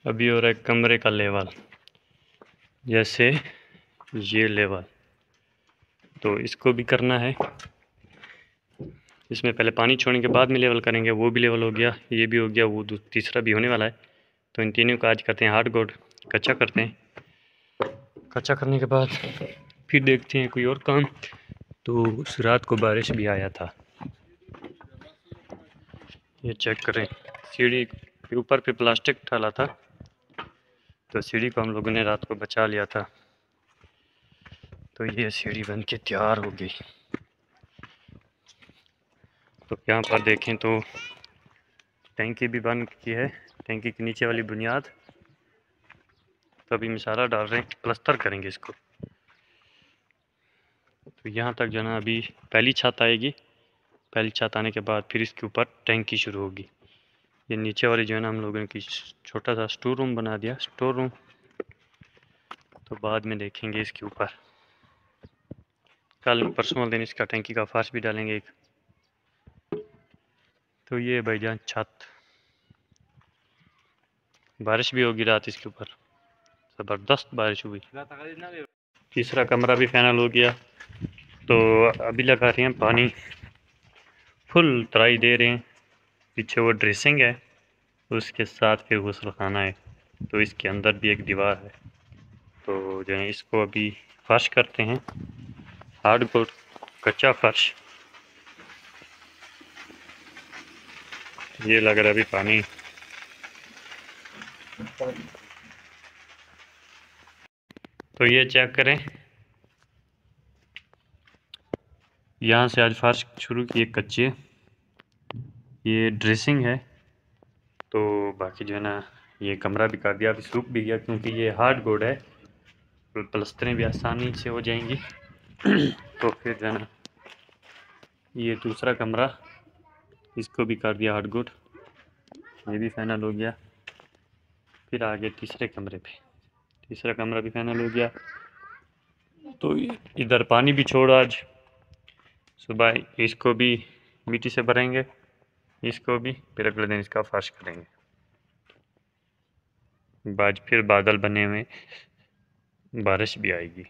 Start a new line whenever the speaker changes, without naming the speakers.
अभी हो रहा है कमरे का लेवल, जैसे ये लेवल, तो इसको भी करना है। इसमें पहले पानी छोड़ने के बाद में लेवल करेंगे। वो भी लेवल हो गया, ये भी हो गया, वो तीसरा भी होने वाला है। तो इन तीनों का आज करते हैं हार्ड कोड, कच्चा करते हैं। कच्चा करने के बाद फिर देखते हैं कोई और काम। तो उस रात को बारिश भी आया था, ये चेक करें। सीढ़ी के ऊपर पे प्लास्टिक डाला था, तो सीढ़ी को हम लोगों ने रात को बचा लिया था। तो ये सीढ़ी बन के तैयार हो गई। तो यहाँ पर देखें तो टैंकी भी बन की है, टैंकी के नीचे वाली बुनियाद। तो अभी मसाला डाल रहे हैं, प्लस्तर करेंगे इसको। तो यहाँ तक जो है ना अभी पहली छत आएगी, पहली छत आने के बाद फिर इसके ऊपर टैंकी शुरू होगी। ये नीचे वाली जो है ना हम लोगों ने की छोटा सा स्टोर रूम बना दिया, स्टोर रूम। तो बाद में देखेंगे इसके ऊपर, कल परसों वाले दिन इसका टैंकी का फर्श भी डालेंगे एक। तो ये भाईजान छत, बारिश भी होगी रात इसके ऊपर, ज़बरदस्त बारिश हुई। तीसरा कमरा भी फाइनल हो गया। तो अभी लगा रहे हैं पानी, फुल तराई दे रहे हैं। पीछे वो ड्रेसिंग है, उसके साथ फिर गुस्लखाना है। तो इसके अंदर भी एक दीवार है। तो जो है इसको अभी फर्श करते हैं, हार्ड कोड कच्चा फर्श। ये लग रहा है अभी पानी। तो ये चेक करें, यहाँ से आज फर्श शुरू किए कच्चे। ये ड्रेसिंग है। तो बाकी जो है ना ये कमरा भी कर दिया, अभी सूख भी गया क्योंकि ये हार्ड कोड है, तो प्लस्तरें भी आसानी से हो जाएंगी। तो फिर जो है ना ये दूसरा कमरा, इसको भी कर दिया हार्ड कोड, ये भी फाइनल हो गया। फिर आगे तीसरे कमरे पे, तीसरा कमरा भी फाइनल हो गया। तो इधर पानी भी छोड़ा आज सुबह, इसको भी मिट्टी से भरेंगे, इसको भी फिर अगले दिन इसका फर्श करेंगे। बाद फिर बादल बने हुए, बारिश भी आएगी।